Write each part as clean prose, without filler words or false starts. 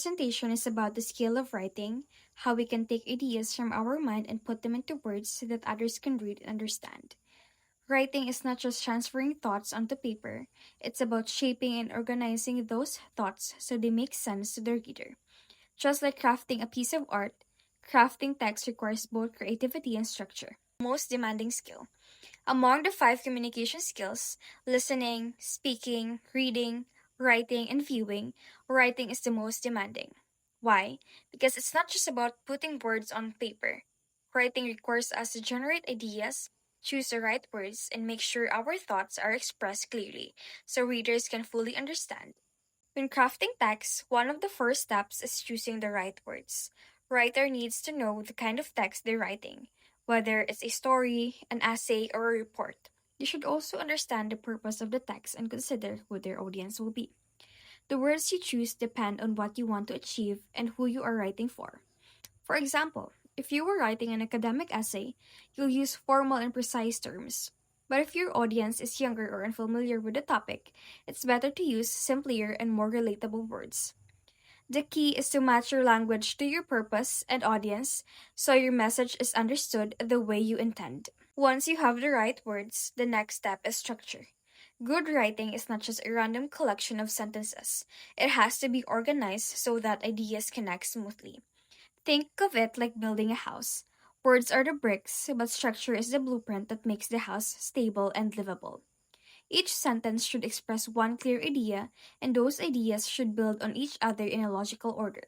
Presentation is about the skill of writing, how we can take ideas from our mind and put them into words so that others can read and understand. Writing is not just transferring thoughts onto paper, it's about shaping and organizing those thoughts so they make sense to the reader. Just like crafting a piece of art, crafting text requires both creativity and structure. Most demanding skill. Among the five communication skills, listening, speaking, reading, writing, and viewing, writing is the most demanding. Why? Because it's not just about putting words on paper. Writing requires us to generate ideas, choose the right words, and make sure our thoughts are expressed clearly so readers can fully understand. When crafting text, one of the first steps is choosing the right words. Writer needs to know the kind of text they're writing, whether it's a story, an essay, or a report. They should also understand the purpose of the text and consider who their audience will be. The words you choose depend on what you want to achieve and who you are writing for. For example, if you were writing an academic essay, you'll use formal and precise terms. But if your audience is younger or unfamiliar with the topic, it's better to use simpler and more relatable words. The key is to match your language to your purpose and audience so your message is understood the way you intend. Once you have the right words, the next step is structure. Good writing is not just a random collection of sentences. It has to be organized so that ideas connect smoothly. Think of it like building a house. Words are the bricks, but structure is the blueprint that makes the house stable and livable. Each sentence should express one clear idea, and those ideas should build on each other in a logical order.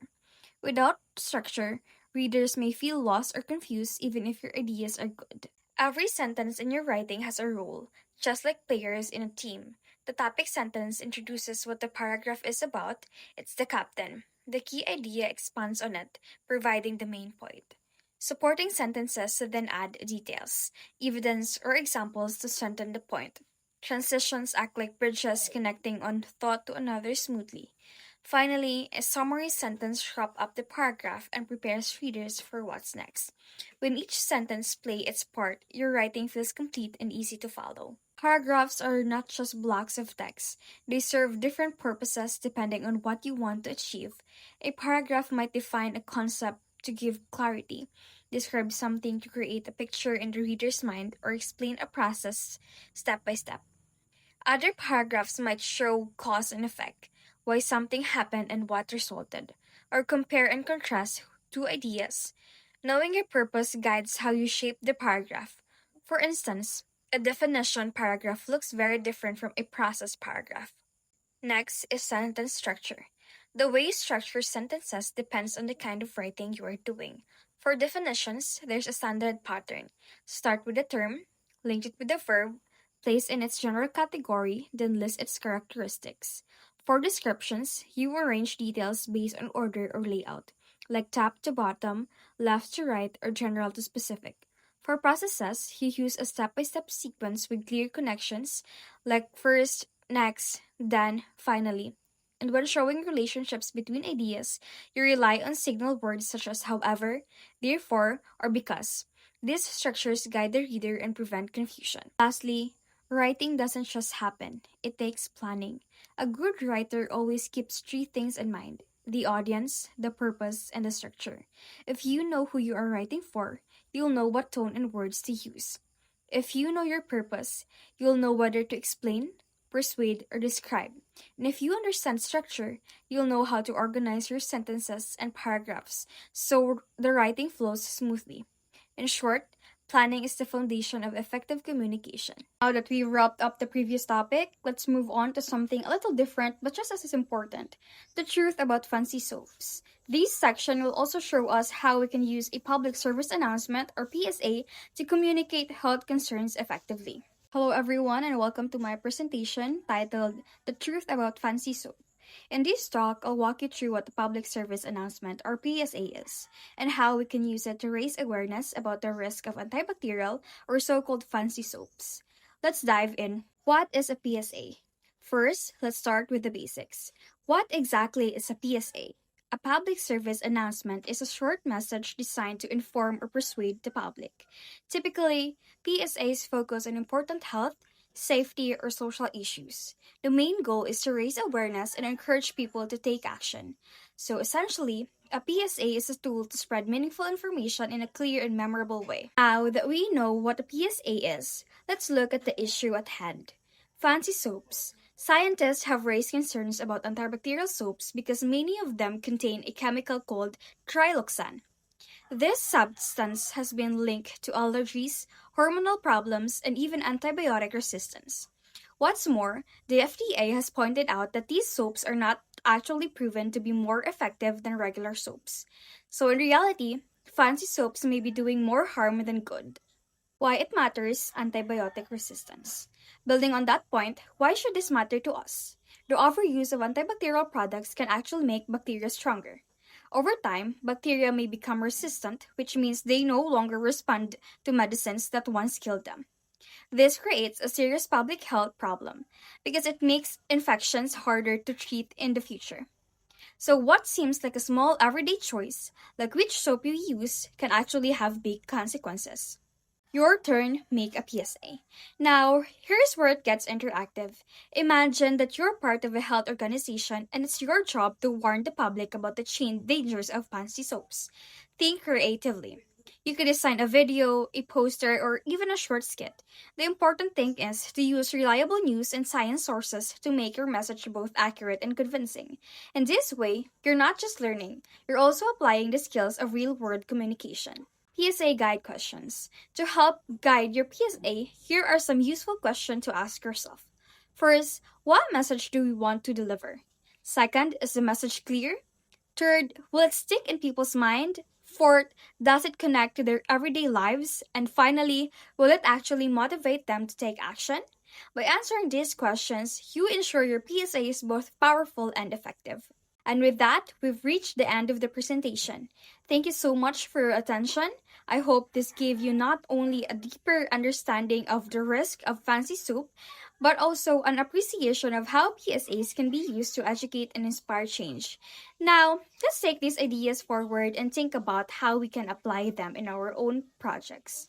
Without structure, readers may feel lost or confused even if your ideas are good. Every sentence in your writing has a role, just like players in a team. The topic sentence introduces what the paragraph is about, it's the captain. The key idea expands on it, providing the main point. Supporting sentences then add details, evidence, or examples to strengthen the point. Transitions act like bridges connecting one thought to another smoothly. Finally, a summary sentence wraps up the paragraph and prepares readers for what's next. When each sentence plays its part, your writing feels complete and easy to follow. Paragraphs are not just blocks of text. They serve different purposes depending on what you want to achieve. A paragraph might define a concept to give clarity, describe something to create a picture in the reader's mind, or explain a process step by step. Other paragraphs might show cause and effect, why something happened and what resulted, or compare and contrast two ideas. Knowing your purpose guides how you shape the paragraph. For instance, a definition paragraph looks very different from a process paragraph. Next is sentence structure. The way you structure sentences depends on the kind of writing you are doing. For definitions, there's a standard pattern. Start with a term, link it with a verb, place in its general category, then list its characteristics. For descriptions, you arrange details based on order or layout, like top to bottom, left to right, or general to specific. For processes, you use a step by step sequence with clear connections, like first, next, then, finally. And when showing relationships between ideas, you rely on signal words such as however, therefore, or because. These structures guide the reader and prevent confusion. Lastly, writing doesn't just happen, it takes planning. A good writer always keeps three things in mind: the audience, the purpose, and the structure. If you know who you are writing for, you'll know what tone and words to use. If you know your purpose, you'll know whether to explain, persuade, or describe. And if you understand structure, you'll know how to organize your sentences and paragraphs so the writing flows smoothly. In short, planning is the foundation of effective communication. Now that we've wrapped up the previous topic, let's move on to something a little different but just as important: the truth about fancy soaps. This section will also show us how we can use a public service announcement or PSA to communicate health concerns effectively. Hello, everyone, and welcome to my presentation titled The Truth About Fancy Soap. In this talk, I'll walk you through what the Public Service Announcement or PSA is, and how we can use it to raise awareness about the risk of antibacterial or so called fancy soaps. Let's dive in. What is a PSA? First, let's start with the basics. What exactly is a PSA? A public service announcement is a short message designed to inform or persuade the public. Typically, PSAs focus on important health, safety, or social issues. The main goal is to raise awareness and encourage people to take action. So essentially, a PSA is a tool to spread meaningful information in a clear and memorable way. Now that we know what a PSA is, let's look at the issue at hand. Fancy soaps. Scientists have raised concerns about antibacterial soaps because many of them contain a chemical called triloxan. This substance has been linked to allergies, hormonal problems, and even antibiotic resistance. What's more, the FDA has pointed out that these soaps are not actually proven to be more effective than regular soaps. So, in reality, fancy soaps may be doing more harm than good. Why it matters: antibiotic resistance. Building on that point, why should this matter to us? The overuse of antibacterial products can actually make bacteria stronger. Over time, bacteria may become resistant, which means they no longer respond to medicines that once killed them. This creates a serious public health problem because it makes infections harder to treat in the future. So, what seems like a small everyday choice, like which soap you use, can actually have big consequences. Your turn, make a PSA. Now, here's where it gets interactive. Imagine that you're part of a health organization and it's your job to warn the public about the chain dangers of fancy soaps. Think creatively. You could design a video, a poster, or even a short skit. The important thing is to use reliable news and science sources to make your message both accurate and convincing. In this way, you're not just learning, you're also applying the skills of real world communication. PSA guide questions. To help guide your PSA, here are some useful questions to ask yourself. First, what message do we want to deliver? Second, is the message clear? Third, will it stick in people's mind? Fourth, does it connect to their everyday lives? And finally, will it actually motivate them to take action? By answering these questions, you ensure your PSA is both powerful and effective. And with that, we've reached the end of the presentation. Thank you so much for your attention. I hope this gave you not only a deeper understanding of the risk of fancy soup, but also an appreciation of how PSAs can be used to educate and inspire change. Now, let's take these ideas forward and think about how we can apply them in our own projects.